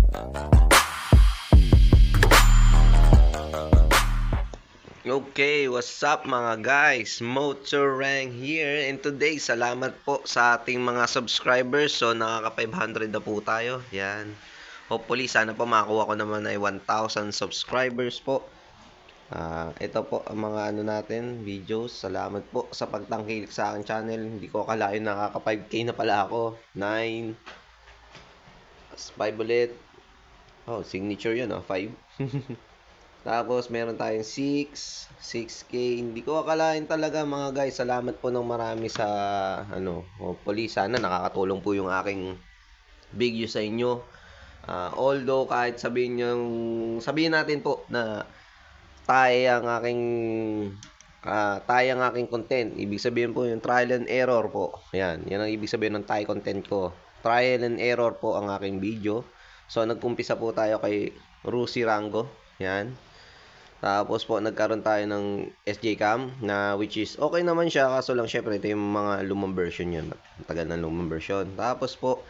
Okay, what's up mga guys? Motorang here, and today salamat po sa ating mga subscribers. So nakaka 500 na po tayo. Yan. Hopefully sana po makakuha ko naman ay 1,000 subscribers po. Ito po ang mga natin, videos. Salamat po sa pagtangkilik sa aking channel. Hindi ko akalain nakaka 5k na pala ako. 9 5 ulit. Oh, signature yun, 5. Tapos meron tayong 6K. Hindi ko akalain talaga mga guys. Salamat po ng marami sa hopefully sana nakakatulong po yung aking video sa inyo. Although kahit sabihin natin po na tayo ang aking content. Ibig sabihin po yung trial and error po. Yan ang ibig sabihin ng tayo content ko. Trial and error po ang aking video. So nagkumpisa po tayo kay Rusi Rango. Yan. Tapos po nagkaroon tayo ng SJ Cam na which is okay naman siya, kaso lang syempre ito yung mga lumang version yun. Matagal na lumang version. Tapos po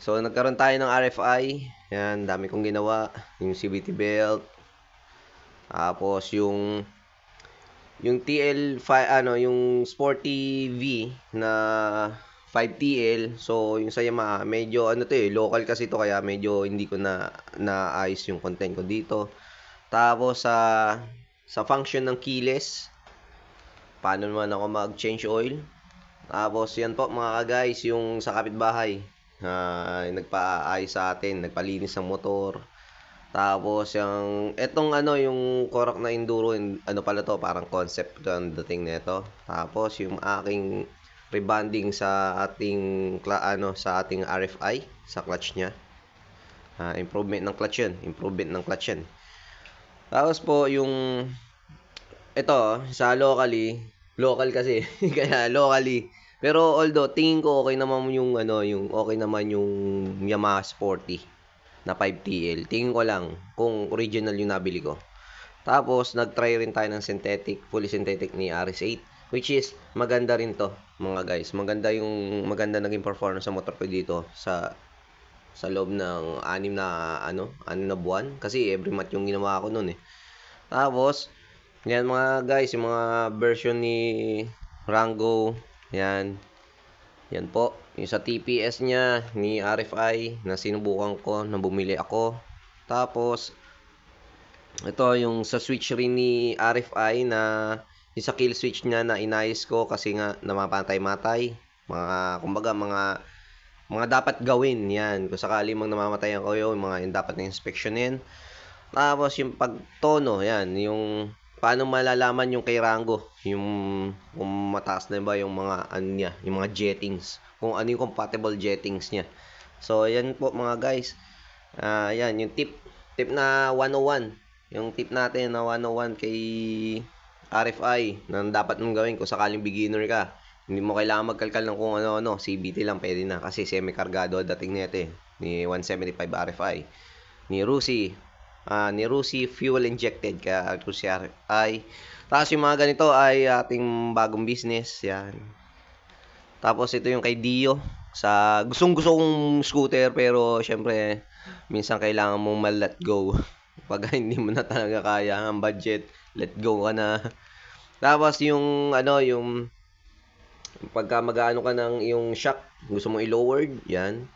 so nagkaroon tayo ng RFI. Yan, dami kong ginawa. Yung CVT belt. Tapos yung TL5 yung Sporty V na 5TL. So yung sa Yamaha medyo local kasi ito kaya medyo hindi ko na naayos yung content ko dito. Tapos sa function ng keyless, paano naman ako mag-change oil. Tapos yan po mga guys, yung sa kapitbahay, nagpaayos sa atin, nagpalinis ng motor. Tapos etong yung Korak na Enduro, pala to, parang concept ang dating nito. Tapos yung aking rebonding sa ating RFI, sa clutch niya. Improvement ng clutch yan. Tapos po yung ito sa local kasi kaya locally. Pero although tingin ko okay naman yung Yamaha Sporty na 5TL. Tingin ko lang kung original yung nabili ko. Tapos nag-try rin tayo ng fully synthetic ni RS8, which is maganda rin to mga guys. Maganda naging performance sa motor ko dito sa loob ng 6 na buwan. Kasi every month yung ginawa ko noon eh. Tapos, yan mga guys, yung mga version ni Rango. Yan. Yan po. Yung sa TPS niya, ni RFI, na sinubukan ko, na bumili ako. Tapos, ito yung sa switch rin ni RFI na yung sa kill switch niya na inayos ko kasi nga namapatay-matay. Kumbaga, mga dapat gawin yan. Kung sakali mang namamatayan ko yung mga yung dapat na inspeksyonin. Tapos yung pagtono, yan, yung paano malalaman yung kay Rango, yung kung mataas na ba yung mga niya, yung mga jettings, kung ano yung compatible jettings niya. So yan po mga guys. Yan yung tip na 101. Yung tip natin na 101 kay RFI na dapat mong gawin kung sakaling beginner ka. Hindi mo kailangan magkalkal ng kung ano, CVT lang pwede na kasi semi-cargado dating nito ni 175 RFI. Ni Rusi fuel injected kaya Rusi RFI. Tapos yung mga ganito ay ating bagong business. Yan. Tapos ito yung kay Dio. Gusto kong scooter pero syempre minsan kailangan mong ma-let go. Pag hindi mo na talaga kaya ang budget, let go ka na. Tapos yung pagka mag-aano ka ng yung shock, gusto mong i-lowered, yan.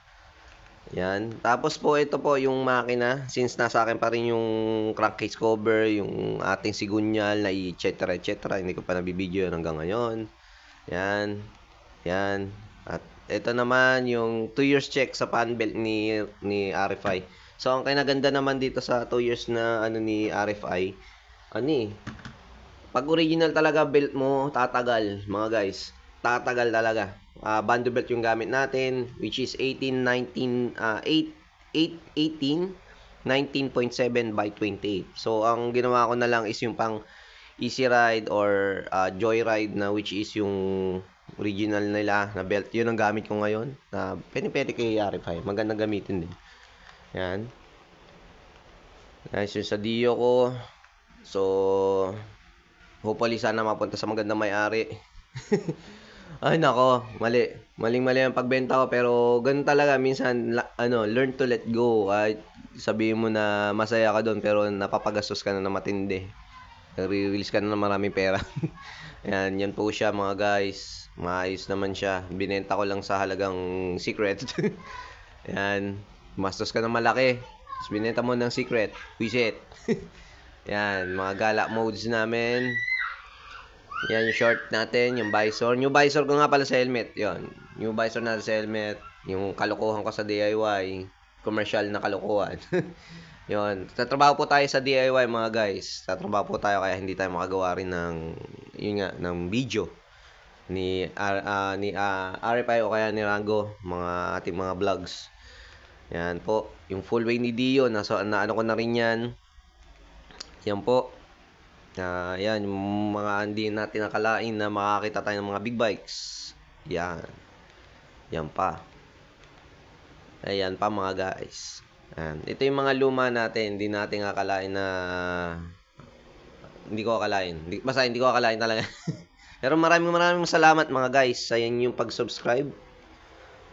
Yan. Tapos po ito po yung makina, since nasa akin pa rin yung crankcase cover, yung ating sigunyal na etc. Hindi ko pa nabibideo hanggang ngayon. Yan. Yan. At ito naman yung 2 years check sa fan belt ni RFI. So ang kinaganda naman dito sa 2 years na ni RFI, pag original talaga belt mo, tatagal mga guys. Tatagal talaga. Bando belt yung gamit natin, which is 19.7 by 28. So ang ginawa ko na lang is yung pang easy ride or joyride na which is yung original nila na belt. Yun ang gamit ko ngayon. Pwede kay RFI. Magandang gamitin din. Yan. Nice yung sa Dio ko. So hopefully sana mapunta sa magandang may-ari. Ay nako, mali. Maling-mali ang pagbenta ko pero ganun talaga minsan learn to let go. Kahit sabihin mo na masaya ka doon pero napapagastos ka na ng matindi. Nagre-release ka na ng maraming pera. Yan, yan po siya mga guys. Maayos naman siya. Binenta ko lang sa halagang secret. Yan. Mastos ka ng malaki. Tapos binenta mo ng secret. Wisit. Yan, mga gala modes namin. Yan yung short natin, yung visor. Yung visor ko nga pala sa helmet. Yan. Yung visor natin sa helmet. Yung kalokohan ko sa DIY. Commercial na kalokohan. Yun. Tatrabaho po tayo sa DIY mga guys. Tatrabaho po tayo kaya hindi tayo makagawa rin ng yun nga, ng video ni RFI o kaya ni Rango, mga ating mga vlogs. Yan po. Yung full way ni Dio, na ano ko na rin yan. Yan po. Yan, yung mga hindi natin nakalain na makakita tayo ng mga big bikes. Yan. Yan pa. Ayan pa mga guys. Yan. Ito yung mga luma natin. Hindi natin akalain na... Hindi ko akalain. Basta hindi ko akalain talaga. Pero maraming salamat mga guys sa inyong pag-subscribe.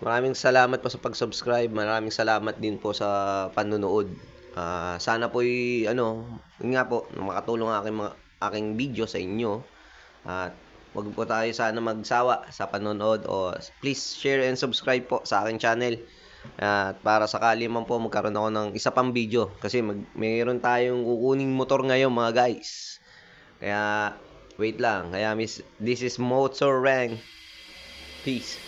Maraming salamat po sa pag-subscribe. Maraming salamat din po sa panonood. Sana po yun nga po, makatulong aking video sa inyo. At wag po tayo sana magsawa sa panonood o please share and subscribe po sa aking channel. At para sakali man po magkaroon ako ng isa pang video kasi mayroon tayong kukuning motor ngayon mga guys. Kaya wait lang. Kaya this is Motor Rank. Peace.